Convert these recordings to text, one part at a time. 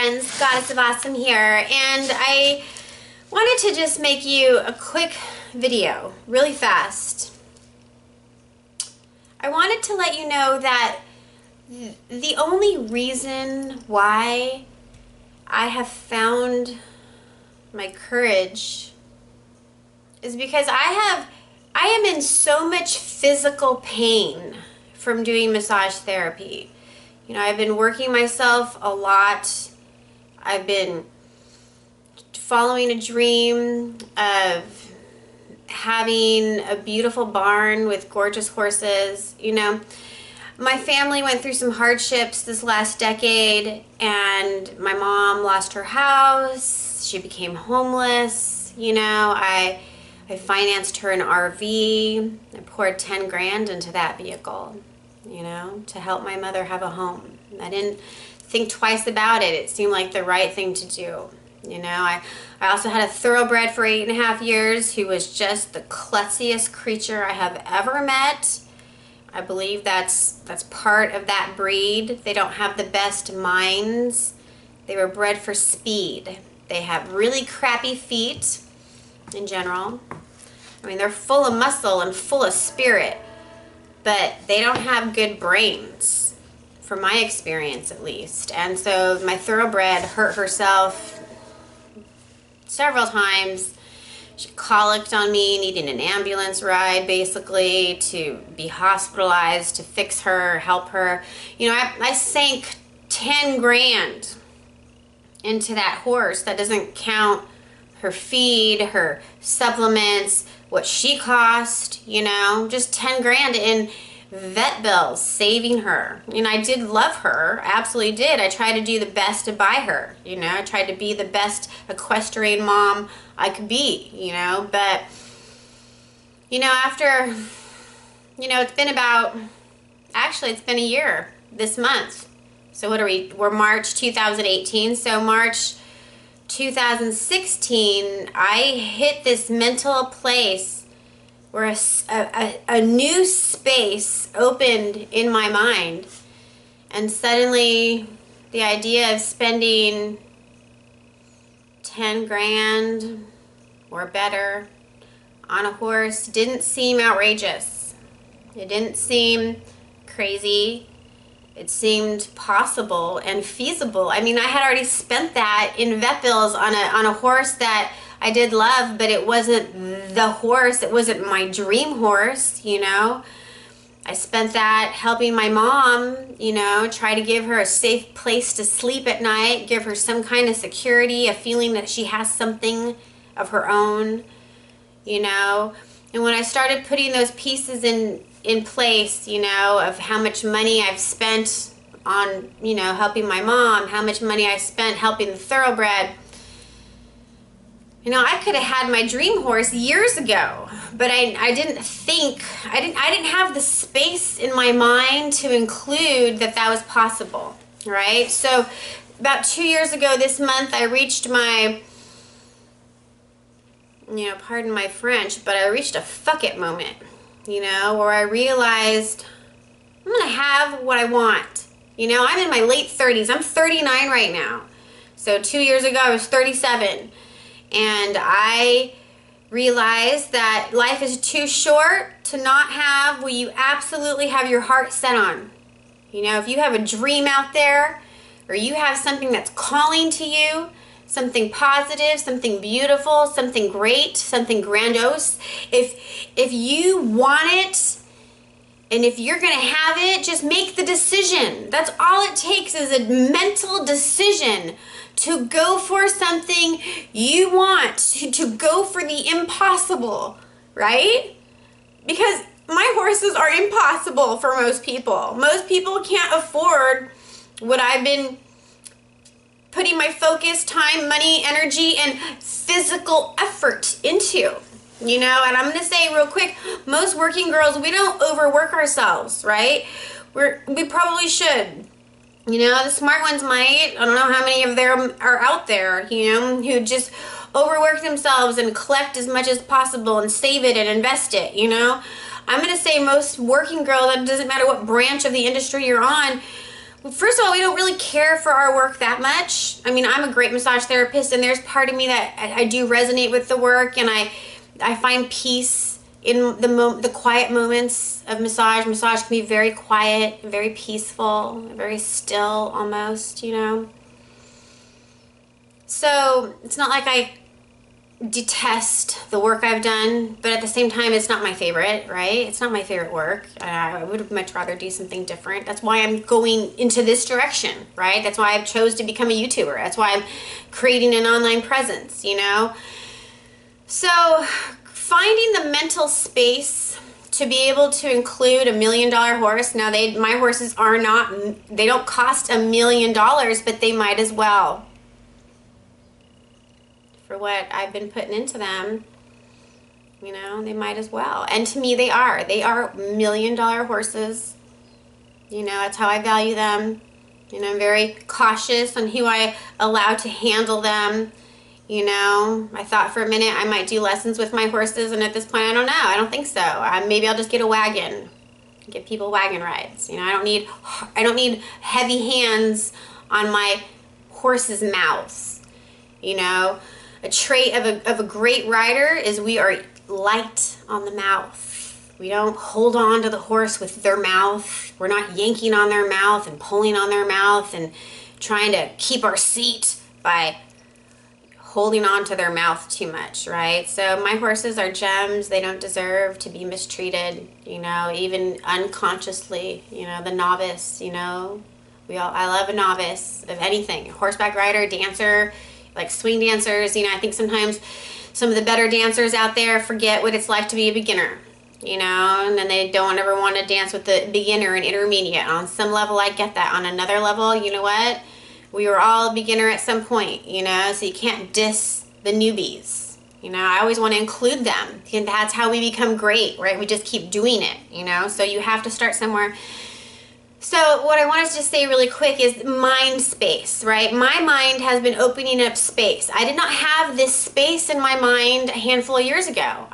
friends, Goddess of Awesome here, and I wanted to just make you a quick video, really fast. I wanted to let you know that the only reason why I have found my courage is because I am in so much physical pain from doing massage therapy. You know, I've been working myself a lot. I've been following a dream of having a beautiful barn with gorgeous horses. You know, my family went through some hardships this last decade, and my mom lost her house. She became homeless. You know, I financed her an RV. I poured 10 grand into that vehicle, you know, to help my mother have a home. I didn't think twice about it. It seemed like the right thing to do. You know, I also had a thoroughbred for 8.5 years who was just the klutziest creature I have ever met. I believe that's part of that breed. They don't have the best minds. They were bred for speed. They have really crappy feet in general. I mean, they're full of muscle and full of spirit, but they don't have good brains, from my experience at least. And so my thoroughbred hurt herself several times. She colicked on me, needing an ambulance ride basically to be hospitalized, to fix her, help her. You know, I sank 10 grand into that horse. That doesn't count her feed, her supplements, what she cost, you know, just 10 grand in vet bills, saving her. You know, I did love her, absolutely did. I tried to do the best to buy her, you know, I tried to be the best equestrian mom I could be, you know, but, you know, after, you know, it's been about, actually it's been a year this month. So what are we, we're March 2018, so March 2016, I hit this mental place where a new space opened in my mind, and suddenly the idea of spending 10 grand or better on a horse didn't seem outrageous. It didn't seem crazy. It seemed possible and feasible. I mean, I had already spent that in vet bills on a horse that I did love, but it wasn't the horse. It wasn't my dream horse, you know. I spent that helping my mom, you know, try to give her a safe place to sleep at night, give her some kind of security, a feeling that she has something of her own, you know. And when I started putting those pieces in place, you know, of how much money I've spent on, you know, helping my mom, how much money I spent helping the thoroughbred. You know, I could have had my dream horse years ago, but I didn't think, I didn't have the space in my mind to include that that was possible, right? So about 2 years ago this month, I reached my, you know, pardon my French, but I reached a fuck it moment. You know, where I realized I'm gonna have what I want. You know, I'm in my late 30s. I'm 39 right now. So 2 years ago I was 37. And I realized that life is too short to not have what you absolutely have your heart set on. You know, if you have a dream out there, or you have something that's calling to you, something positive, something beautiful, something great, something grandiose. If you want it, and if you're gonna have it, just make the decision. That's all it takes, is a mental decision to go for something you want, to go for the impossible, right? Because my horses are impossible for most people. Most people can't afford what I've been putting my focus, time, money, energy, and physical effort into, you know. And I'm going to say real quick, most working girls, we don't overwork ourselves, right? We probably should. You know, the smart ones might. I don't know how many of them are out there, you know, who just overwork themselves and collect as much as possible and save it and invest it, you know. I'm going to say most working girls, it doesn't matter what branch of the industry you're on, well, first of all, we don't really care for our work that much. I mean, I'm a great massage therapist, and there's part of me that I do resonate with the work, and I find peace in the quiet moments of massage. Massage can be very quiet, very peaceful, very still almost, you know. So it's not like I detest the work I've done, but at the same time, it's not my favorite, right? It's not my favorite work. I would much rather do something different. That's why I'm going into this direction, right? That's why I've chose to become a YouTuber. That's why I'm creating an online presence, you know? So finding the mental space to be able to include $1 million horse. Now, my horses are not, they don't cost $1 million, but they might as well. For what I've been putting into them, you know, they might as well. And to me, they are $1 million horses. You know, that's how I value them. You know, I'm very cautious on who I allow to handle them. You know, I thought for a minute I might do lessons with my horses, and at this point, I don't know. I don't think so. Maybe I'll just get a wagon, get people wagon rides. You know, I don't need heavy hands on my horses' mouths. You know, a trait of a great rider is we are light on the mouth. We don't hold on to the horse with their mouth. We're not yanking on their mouth and pulling on their mouth and trying to keep our seat by holding on to their mouth too much, right? So my horses are gems. They don't deserve to be mistreated, you know, even unconsciously. You know, the novice, you know, I love a novice of anything. Horseback rider, dancer, like swing dancers. You know, I think sometimes some of the better dancers out there forget what it's like to be a beginner, you know, and then they don't ever want to dance with the beginner and intermediate. On some level, I get that. On another level, you know what? We were all a beginner at some point, you know, so you can't diss the newbies. You know, I always want to include them. And that's how we become great, right? We just keep doing it, you know, so you have to start somewhere. So what I wanted to say really quick is mind space, right? My mind has been opening up space. I did not have this space in my mind a handful of years ago.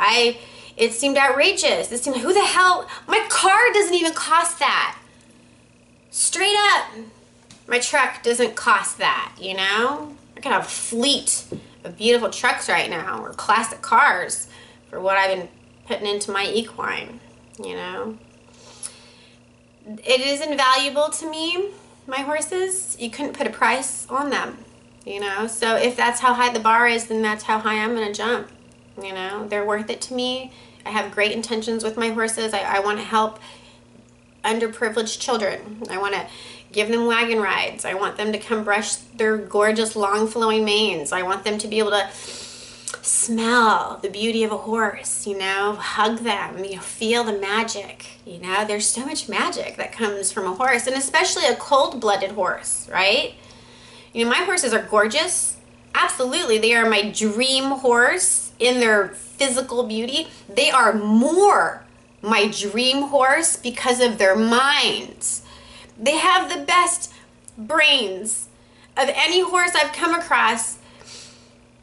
It seemed outrageous. It seemed, who the hell? My car doesn't even cost that. Straight up. My truck doesn't cost that, you know? I could have a fleet of beautiful trucks right now, or classic cars, for what I've been putting into my equine, you know? It is invaluable to me, my horses. You couldn't put a price on them, you know? So if that's how high the bar is, then that's how high I'm gonna jump, you know? They're worth it to me. I have great intentions with my horses. I want to help underprivileged children. I want to give them wagon rides. I want them to come brush their gorgeous long flowing manes. I want them to be able to smell the beauty of a horse, you know, hug them, you know, feel the magic, you know. There's so much magic that comes from a horse, and especially a cold-blooded horse, right? You know, my horses are gorgeous. Absolutely, they are my dream horse in their physical beauty. They are more my dream horse because of their minds. They have the best brains of any horse I've come across.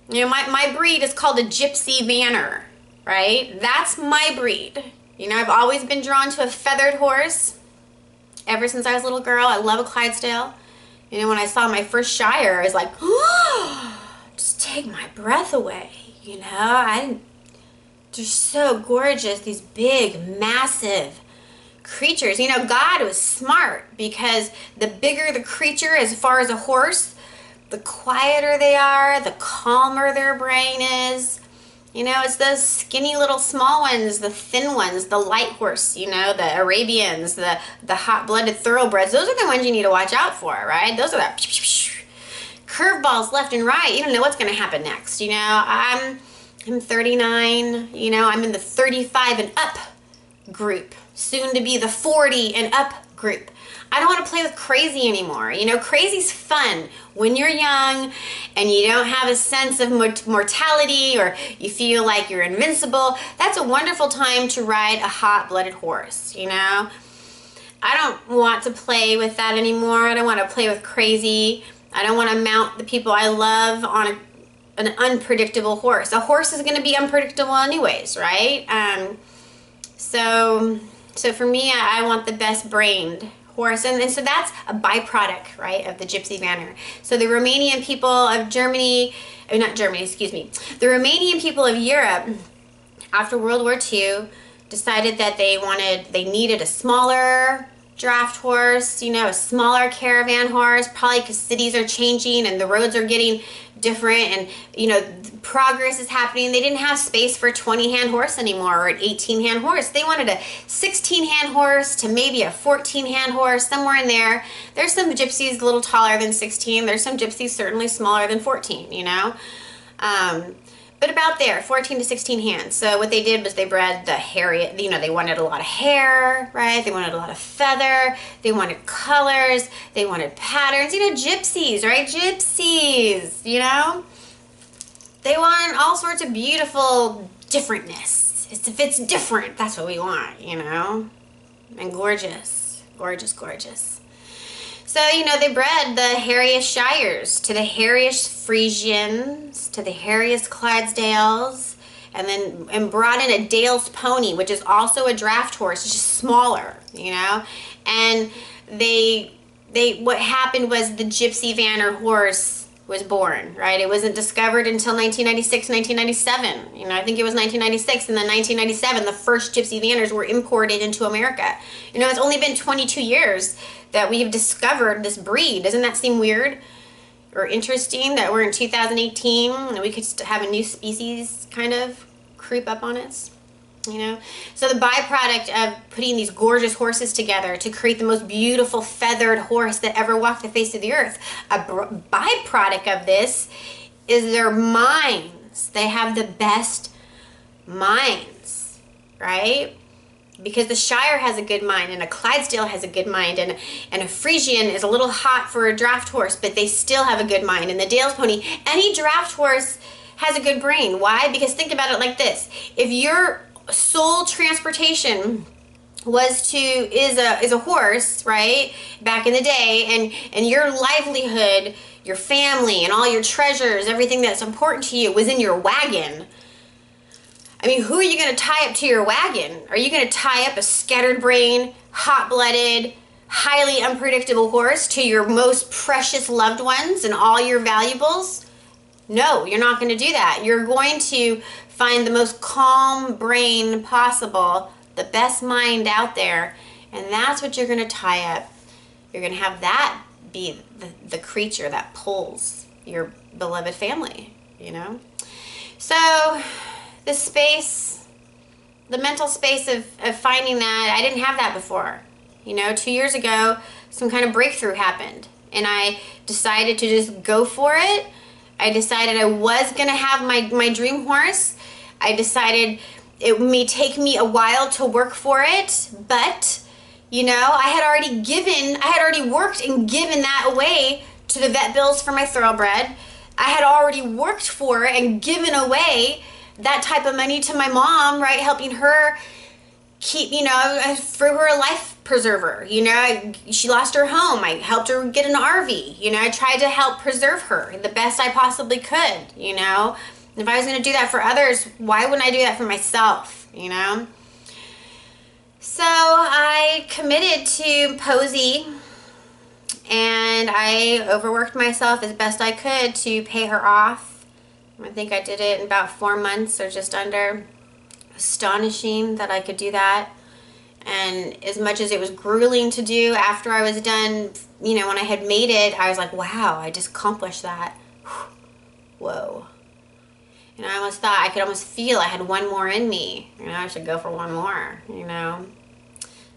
You know, my breed is called a Gypsy Vanner, right? That's my breed. You know, I've always been drawn to a feathered horse ever since I was a little girl. I love a Clydesdale. You know, when I saw my first Shire, I was like, oh, just take my breath away, you know? They're so gorgeous, these big, massive creatures. You know, God was smart, because the bigger the creature as far as a horse, the quieter they are, the calmer their brain is. You know, it's those skinny little small ones, the thin ones, the light horse, you know, the Arabians, the hot-blooded thoroughbreds. Those are the ones you need to watch out for, right? Those are the curveballs left and right. You don't know what's going to happen next, you know. I'm 39, you know, I'm in the 35 and up group, soon to be the 40 and up group. I don't want to play with crazy anymore. You know, crazy's fun when you're young and you don't have a sense of mortality, or you feel like you're invincible. That's a wonderful time to ride a hot-blooded horse, you know. I don't want to play with that anymore. I don't want to play with crazy. I don't want to mount the people I love on an unpredictable horse. A horse is going to be unpredictable anyways, right? So for me, I want the best brained horse. And so that's a byproduct, right, of the Gypsy Vanner. So the Romanian people of Germany, not Germany, excuse me, the Romanian people of Europe, after World War II, decided that they needed a smaller draft horse, a smaller caravan horse, probably because cities are changing and the roads are getting different, and progress is happening. They didn't have space for a 20-hand horse anymore, or an 18-hand horse. They wanted a 16-hand horse to maybe a 14-hand horse, somewhere in there. There's some gypsies a little taller than 16. There's some gypsies certainly smaller than 14, but about there, 14 to 16 hands. So what they did was they bred the hairy, they wanted a lot of hair, right? They wanted a lot of feather. They wanted colors. They wanted patterns. Gypsies, right? Gypsies, They want all sorts of beautiful differentness. If it's different, that's what we want, And gorgeous, gorgeous, gorgeous. So, they bred the hairiest Shires to the hairiest Friesians, to the hairiest Clydesdales, and brought in a Dale's pony, which is also a draft horse. It's just smaller, And what happened was the Gypsy Vanner horse was born, right? It wasn't discovered until 1996, 1997. I think it was 1996, and then 1997, the first Gypsy Vanners were imported into America. It's only been 22 years that we have discovered this breed. Doesn't that seem weird or interesting that we're in 2018 and we could have a new species kind of creep up on us? So the byproduct of putting these gorgeous horses together to create the most beautiful feathered horse that ever walked the face of the earth, a byproduct of this is their minds. They have the best minds, right? Because the Shire has a good mind, and a Clydesdale has a good mind, and a Friesian is a little hot for a draft horse, but they still have a good mind. And the Dale's pony, any draft horse has a good brain. Why? Because think about it like this. If your sole transportation is a horse, right, back in the day, and your livelihood, your family, and all your treasures, everything that's important to you was in your wagon, who are you going to tie up to your wagon? Are you going to tie up a scattered brain, hot-blooded, highly unpredictable horse to your most precious loved ones and all your valuables? No, you're not going to do that. You're going to find the most calm brain possible, the best mind out there, and that's what you're going to tie up. You're going to have that be the creature that pulls your beloved family, So the mental space of finding that, I didn't have that before. 2 years ago, some kind of breakthrough happened, and I decided to just go for it. I decided I was going to have my dream horse. I decided it may take me a while to work for it, but, I had already worked and given that away to the vet bills for my thoroughbred. I had already worked for and given away that type of money to my mom, right, helping her keep, for her a life preserver. She lost her home. I helped her get an RV. I tried to help preserve her the best I possibly could. If I was going to do that for others, why wouldn't I do that for myself? So I committed to Posey, and I overworked myself as best I could to pay her off. I think I did it in about 4 months or just under. Astonishing that I could do that. And as much as it was grueling to do after I was done, when I had made it, I was like, wow, I just accomplished that. Whoa. And I almost thought, I could almost feel I had one more in me. I should go for one more, And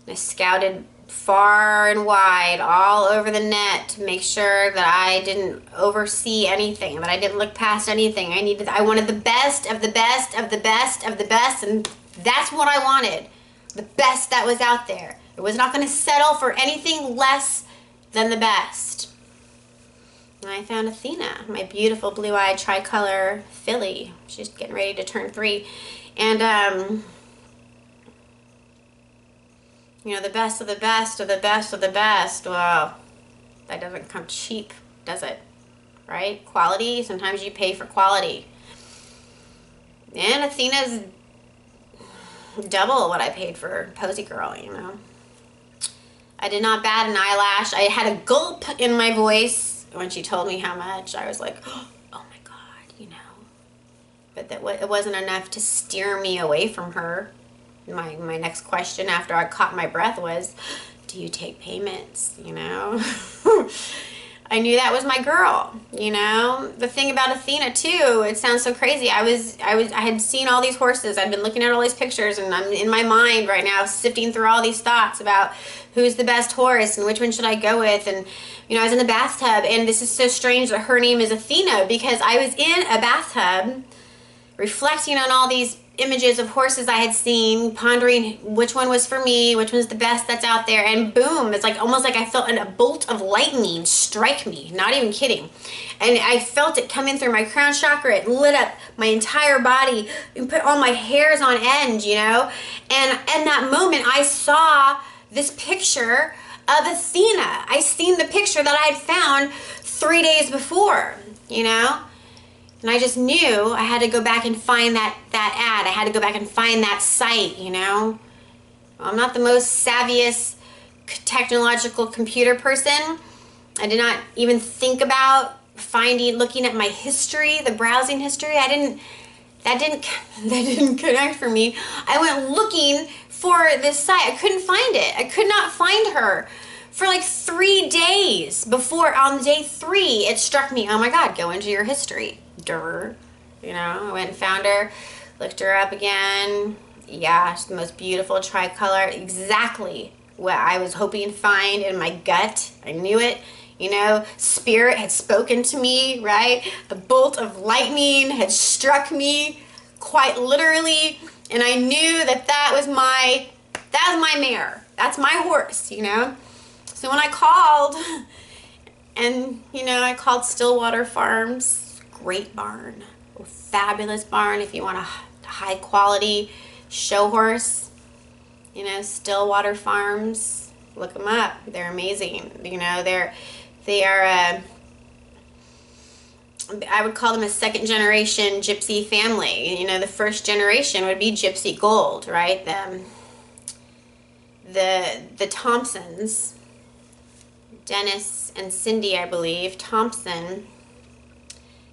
I scouted far and wide all over the net to make sure that I didn't oversee anything, that I didn't look past anything. I wanted the best of the best of the best of the best, and that's what I wanted. The best that was out there. I was not going to settle for anything less than the best. And I found Athena, my beautiful blue-eyed tricolor filly. She's getting ready to turn 3. And the best of the best of the best of the best. Well, that doesn't come cheap, does it? Right? Quality, sometimes you pay for quality. And Athena's double what I paid for Posey Girl, I did not bat an eyelash. I had a gulp in my voice when she told me how much. I was like, oh my God, you know. But it wasn't enough to steer me away from her. My next question after I caught my breath was, do you take payments, you know? I knew that was my girl, you know. The thing about Athena too, it sounds so crazy. I had seen all these horses. I'd been looking at all these pictures, and I'm in my mind right now sifting through all these thoughts about who's the best horse and which one should I go with. And you know, I was in the bathtub, and this is so strange that her name is Athena, because I was in a bathtub reflecting on all these images of horses I had seen, pondering which one was for me, which one's the best that's out there, and boom, it's like almost like I felt a bolt of lightning strike me, not even kidding. And I felt it come in through my crown chakra. It lit up my entire body and put all my hairs on end, you know. And in that moment, I saw this picture of Athena. I seen the picture that I had found 3 days before, you know. And I just knew I had to go back and find that ad. I had to go back and find that site, you know. I'm not the most savviest technological computer person. I did not even think about looking at my history, the browsing history. That didn't connect for me. I went looking for this site. I couldn't find it. I could not find her. For like 3 days before, on day 3, it struck me, oh my God, go into your history. Durr. You know, I went and found her, looked her up again. Yeah, she's the most beautiful tricolor. Exactly what I was hoping to find in my gut. I knew it. You know, spirit had spoken to me, right? A bolt of lightning had struck me, quite literally. And I knew that was my mare. That's my horse, you know? So when I called, and, you know, I called Stillwater Farms. Great barn, a fabulous barn if you want a high quality show horse. You know, Stillwater Farms, look them up. They're amazing. You know, they are I would call them a second generation Gypsy family. You know, the first generation would be Gypsy Gold, right? The Thompsons, Dennis and Cindy, I believe, Thompson.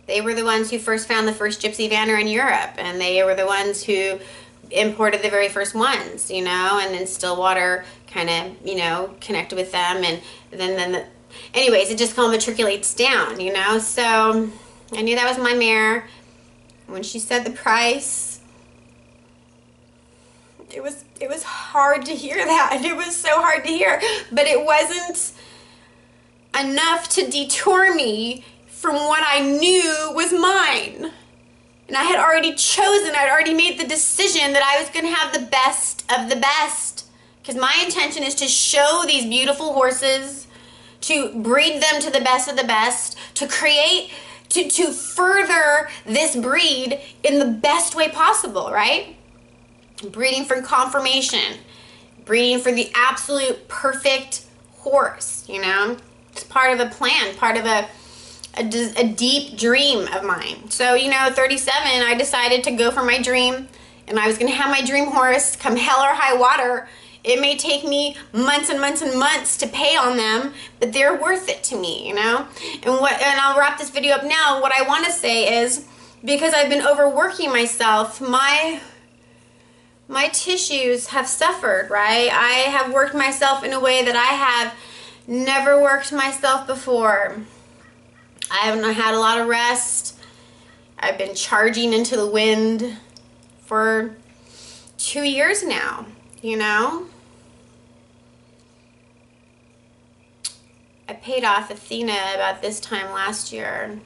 They were the ones who first found the first Gypsy Vanner in Europe, and they were the ones who imported the very first ones, you know, and then Stillwater kind of, you know, connected with them, and then anyways, it just kind of matriculates down, you know. So I knew that was my mare. When she said the price, it was hard to hear that. It was so hard to hear, but it wasn't enough to detour me from what I knew was mine. And I had already chosen, I'd already made the decision that I was going to have the best of the best. Because my intention is to show these beautiful horses, to breed them to the best of the best, to create, to further this breed in the best way possible, right? Breeding for conformation, breeding for the absolute perfect horse, you know? It's part of a plan, part of a deep dream of mine. So, you know, 37, I decided to go for my dream, and I was going to have my dream horse come hell or high water. It may take me months and months and months to pay on them, but they're worth it to me, you know? And I'll wrap this video up now. What I want to say is, because I've been overworking myself, my tissues have suffered, right? I have worked myself in a way that I have never worked myself before. I haven't had a lot of rest. I've been charging into the wind for 2 years now, you know? I paid off Athena about this time last year,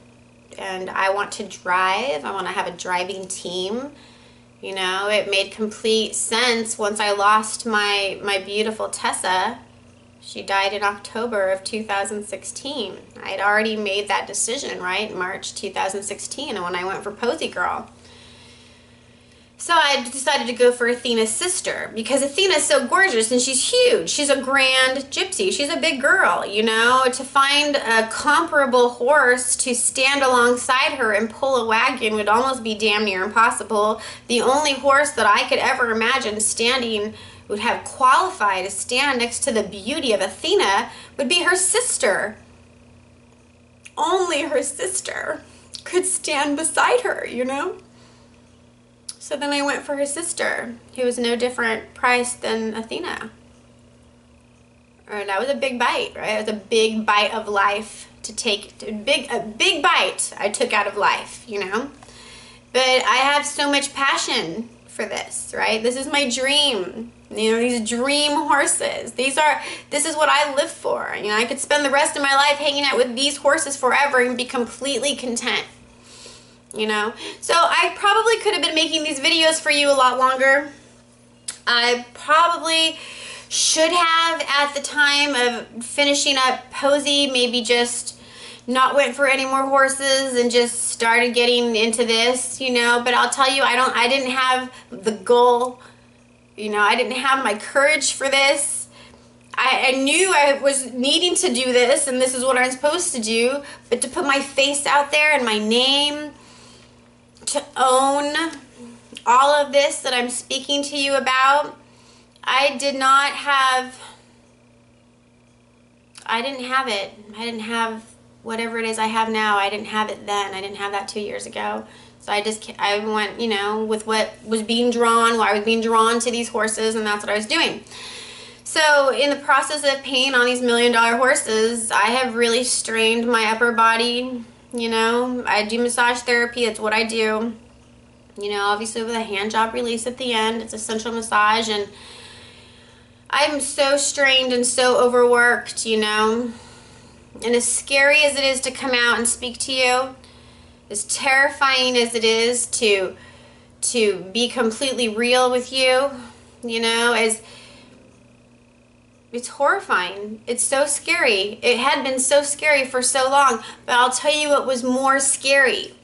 and I want to drive. I want to have a driving team. You know, it made complete sense once I lost my beautiful Tessa. She died in October of 2016. I had already made that decision, right? March 2016, when I went for Posy Girl. So I decided to go for Athena's sister, because Athena's so gorgeous and she's huge. She's a grand gypsy. She's a big girl, you know. To find a comparable horse to stand alongside her and pull a wagon would almost be damn near impossible. The only horse that I could ever imagine standing would have qualified to stand next to the beauty of Athena would be her sister. Only her sister could stand beside her, you know? So then I went for her sister, who was no different price than Athena. And that was a big bite, right? It was a big bite of life to take, a big bite I took out of life, you know? But I have so much passion for this, right? This is my dream. You know, these dream horses. This is what I live for. You know, I could spend the rest of my life hanging out with these horses forever and be completely content. You know? So I probably could have been making these videos for you a lot longer. I probably should have, at the time of finishing up Posey, maybe just not went for any more horses and just started getting into this, you know. But I'll tell you, I didn't have the goal, you know. I didn't have my courage for this. I knew I was needing to do this, and this is what I'm supposed to do. But to put my face out there and my name, to own all of this that I'm speaking to you about, I didn't have it. I didn't have whatever it is I have now. I didn't have it then. I didn't have that 2 years ago. So I went, you know, with what was being drawn, why I was being drawn to these horses, and that's what I was doing. So in the process of paying on these $1 million horses, I have really strained my upper body. You know, I do massage therapy. It's what I do. You know, obviously with a hand job release at the end. It's a sensual massage, and I'm so strained and so overworked, you know. And as scary as it is to come out and speak to you, as terrifying as it is to be completely real with you, you know, it's horrifying. It's so scary. It had been so scary for so long. But I'll tell you what was more scary.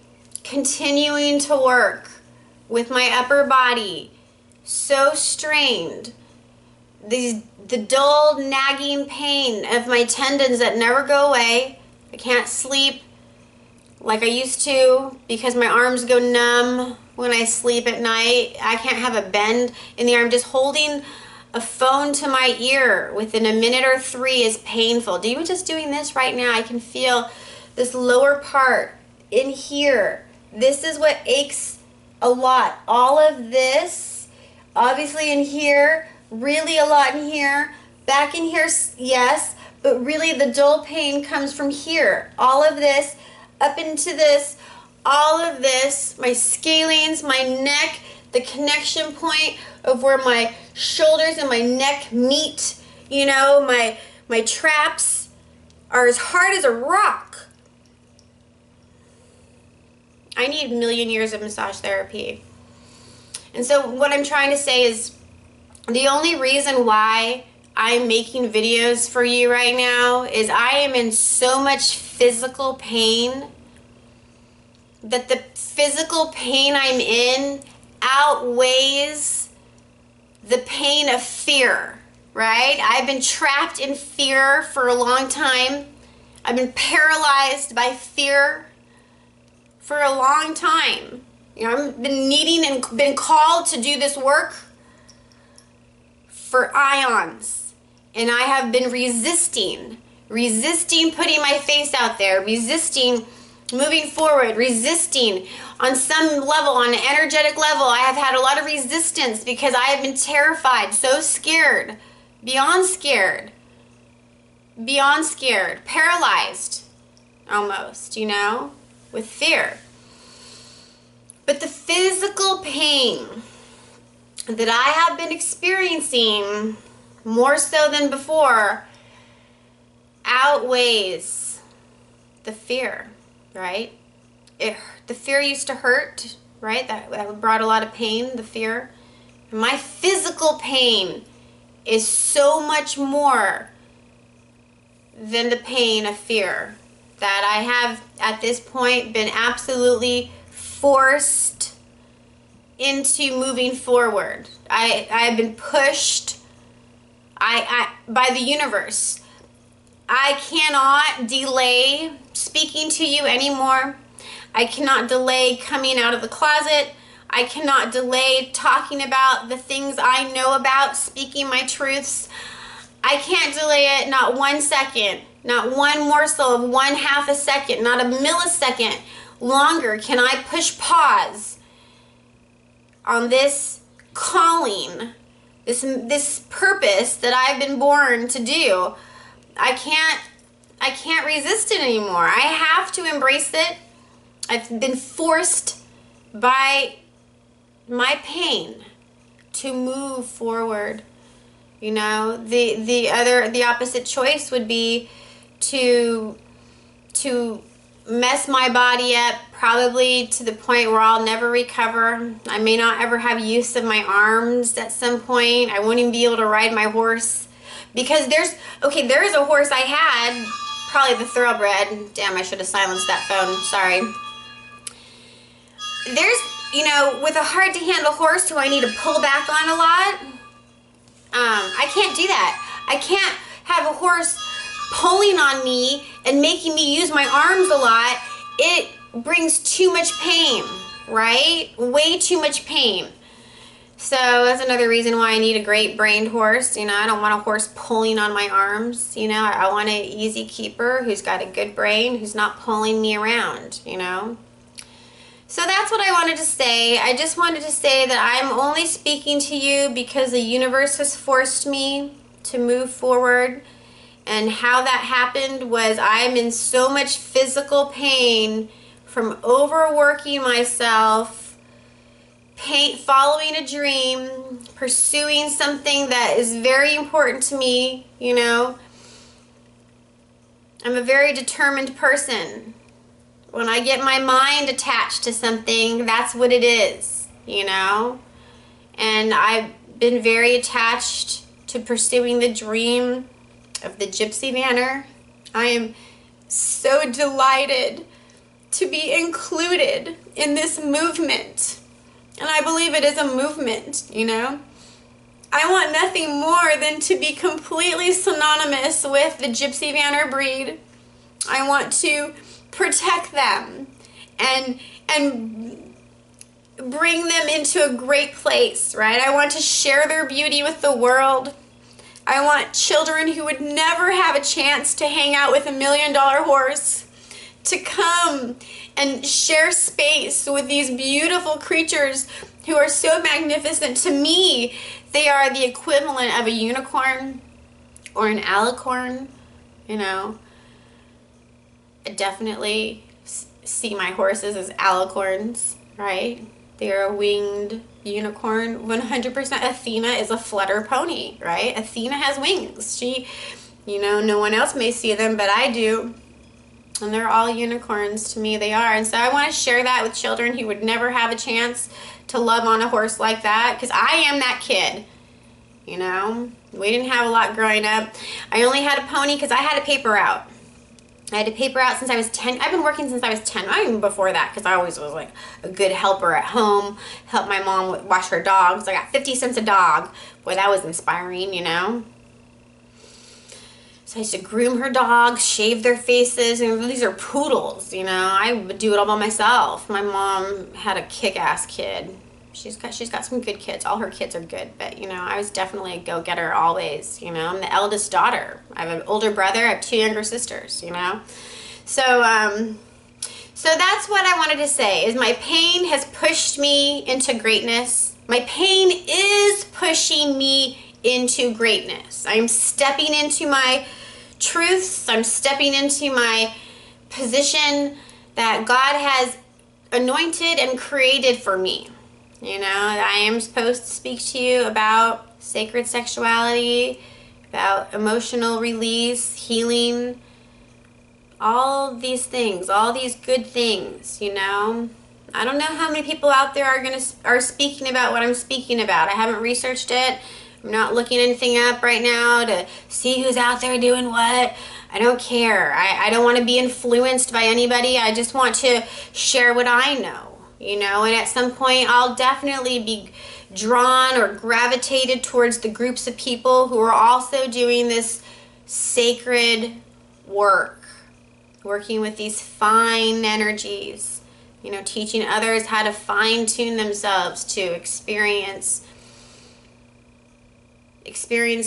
Continuing to work with my upper body, so strained. The dull, nagging pain of my tendons that never go away. I can't sleep like I used to because my arms go numb when I sleep at night. I can't have a bend in the arm. Just holding a phone to my ear within a minute or 3 is painful. Even just doing this right now, I can feel this lower part in here. This is what aches a lot. All of this, obviously in here, really a lot in here. Back in here, yes, but really the dull pain comes from here. All of this, up into this, all of this, my scalenes, my neck, the connection point of where my shoulders and my neck meet, you know, my traps are as hard as a rock. I need a million years of massage therapy. And so what I'm trying to say is the only reason why I'm making videos for you right now is I am in so much physical pain that the physical pain I'm in outweighs the pain of fear, right? I've been trapped in fear for a long time. I've been paralyzed by fear for a long time. You know, I've been needing and been called to do this work for eons. And I have been resisting putting my face out there, resisting moving forward, resisting on some level, on an energetic level. I have had a lot of resistance because I have been terrified, so scared, beyond scared, paralyzed almost, you know, with fear. But the physical pain that I have been experiencing more so than before outweighs the fear, right? The fear used to hurt, right? That brought a lot of pain, the fear. And my physical pain is so much more than the pain of fear that I have at this point been absolutely forced into moving forward. I have been pushed by the universe. I cannot delay speaking to you anymore. I cannot delay coming out of the closet. I cannot delay talking about the things I know about, speaking my truths. I can't delay it not 1 second, not one morsel of 1/2 a second, not a millisecond longer can I push pause on this calling, this purpose that I've been born to do. I can't resist it anymore. I have to embrace it. I've been forced by my pain to move forward. You know, the opposite choice would be to mess my body up, probably to the point where I'll never recover. I may not ever have use of my arms at some point. I won't even be able to ride my horse. Because there is a horse I had, probably the thoroughbred. Damn, I should have silenced that phone. Sorry. There's, you know, with a hard to handle horse who I need to pull back on a lot, I can't do that. I can't have a horse pulling on me and making me use my arms a lot. It brings too much pain, right? Way too much pain. So that's another reason why I need a great brained horse. You know, I don't want a horse pulling on my arms. You know, I want an easy keeper who's got a good brain, who's not pulling me around, you know. So that's what I wanted to say. I just wanted to say that I'm only speaking to you because the universe has forced me to move forward. And how that happened was I'm in so much physical pain from overworking myself, following a dream, pursuing something that is very important to me, you know. I'm a very determined person. When I get my mind attached to something, that's what it is, you know. And I've been very attached to pursuing the dream of the Gypsy Vanner. I am so delighted to be included in this movement. And I believe it is a movement, you know. I want nothing more than to be completely synonymous with the Gypsy Vanner breed. I want to protect them and bring them into a great place, right? I want to share their beauty with the world. I want children who would never have a chance to hang out with $1 million horse to come and share space with these beautiful creatures who are so magnificent. To me, they are the equivalent of a unicorn or an alicorn, you know. I definitely see my horses as alicorns, right? They're a winged unicorn. 100% Athena is a flutter pony, right? Athena has wings. She, you know, no one else may see them, but I do. And they're all unicorns to me, they are. And so I want to share that with children who would never have a chance to love on a horse like that, because I am that kid, you know. We didn't have a lot growing up. I only had a pony because I had a paper out. I had to paper out since I was 10. I've been working since I was 10, not even before that, because I always was like a good helper at home, help my mom wash her dogs. I got 50 cents a dog. Boy, that was inspiring, you know. So I used to groom her dogs, shave their faces, and these are poodles, you know. I would do it all by myself. My mom had a kick-ass kid. She's got some good kids. All her kids are good, but, you know, I was definitely a go-getter always, you know. I'm the eldest daughter. I have an older brother. I have 2 younger sisters, you know. So that's what I wanted to say, is my pain has pushed me into greatness. My pain is pushing me into greatness. I'm stepping into my truths. I'm stepping into my position that God has anointed and created for me. You know, I am supposed to speak to you about sacred sexuality, about emotional release, healing, all these things, all these good things, you know. I don't know how many people out there are speaking about what I'm speaking about. I haven't researched it. I'm not looking anything up right now to see who's out there doing what. I don't care. I don't want to be influenced by anybody. I just want to share what I know. You know, and at some point I'll definitely be drawn or gravitated towards the groups of people who are also doing this sacred work, working with these fine energies, You know, teaching others how to fine-tune themselves to experience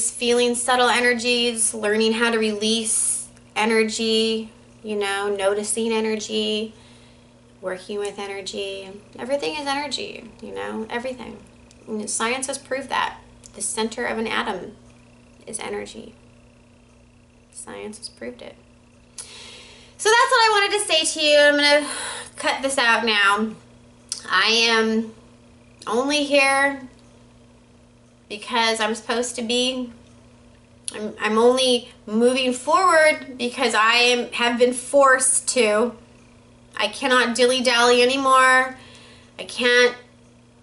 feeling subtle energies, learning how to release energy, you know, noticing energy, working with energy. Everything is energy, you know, everything. And science has proved that. The center of an atom is energy. Science has proved it. So that's what I wanted to say to you. I'm going to cut this out now. I am only here because I'm supposed to be. I'm only moving forward because I have been forced to. I cannot dilly-dally anymore. I can't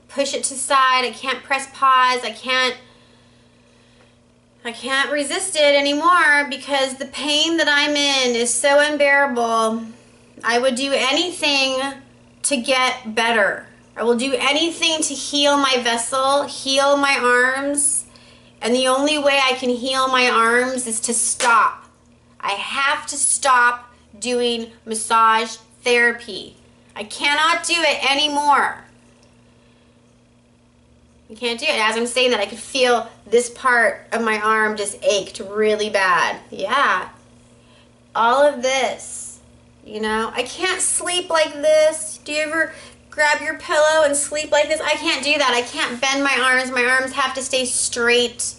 push it to the side. I can't press pause. I can't resist it anymore because the pain that I'm in is so unbearable. I would do anything to get better. I will do anything to heal my vessel, heal my arms, and the only way I can heal my arms is to stop. I have to stop doing massage therapy. I cannot do it anymore. You can't do it. As I'm saying that, I could feel this part of my arm just ached really bad. Yeah. All of this, you know. I can't sleep like this. Do you ever grab your pillow and sleep like this? I can't do that. I can't bend my arms. My arms have to stay straight.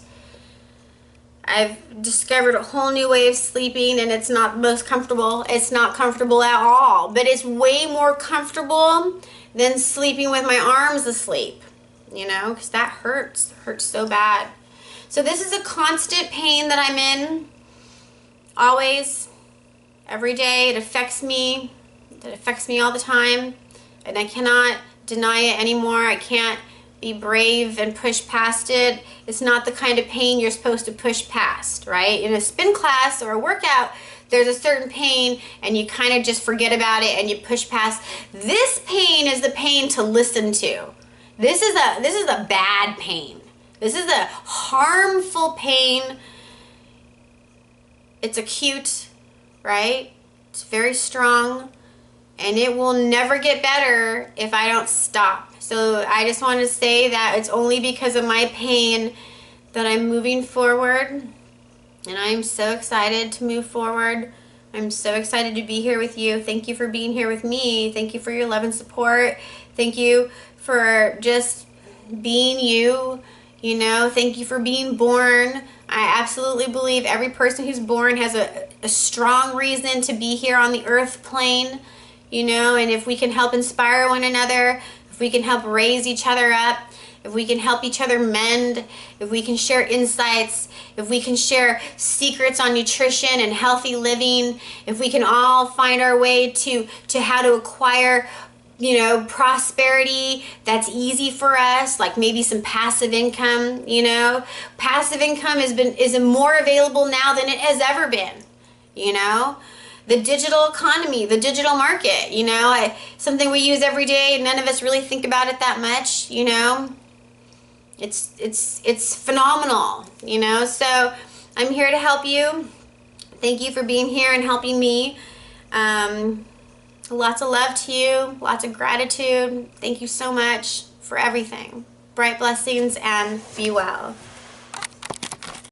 I've discovered a whole new way of sleeping, and it's not the most comfortable. It's not comfortable at all. But it's way more comfortable than sleeping with my arms asleep. You know, because that hurts. It hurts so bad. So this is a constant pain that I'm in. Always. Every day. It affects me. It affects me all the time. And I cannot deny it anymore. I can't be brave and push past it. It's not the kind of pain you're supposed to push past, right? In a spin class or a workout, there's a certain pain and you kind of just forget about it and you push past. This pain is the pain to listen to. This is a bad pain. This is a harmful pain. It's acute, right? It's very strong, and it will never get better if I don't stop. So I just want to say that it's only because of my pain that I'm moving forward, and I'm so excited to move forward. I'm so excited to be here with you. Thank you for being here with me. Thank you for your love and support. Thank you for just being you, you know. Thank you for being born. I absolutely believe every person who's born has a strong reason to be here on the earth plane, you know, and if we can help inspire one another, if we can help raise each other up, if we can help each other mend, if we can share insights, if we can share secrets on nutrition and healthy living, if we can all find our way to how to acquire, you know, prosperity that's easy for us, like maybe some passive income, you know. Passive income is more available now than it has ever been, you know. The digital economy, the digital market, you know, something we use every day. None of us really think about it that much, you know. It's phenomenal, you know. So I'm here to help you. Thank you for being here and helping me. Lots of love to you, lots of gratitude. Thank you so much for everything. Bright blessings and be well.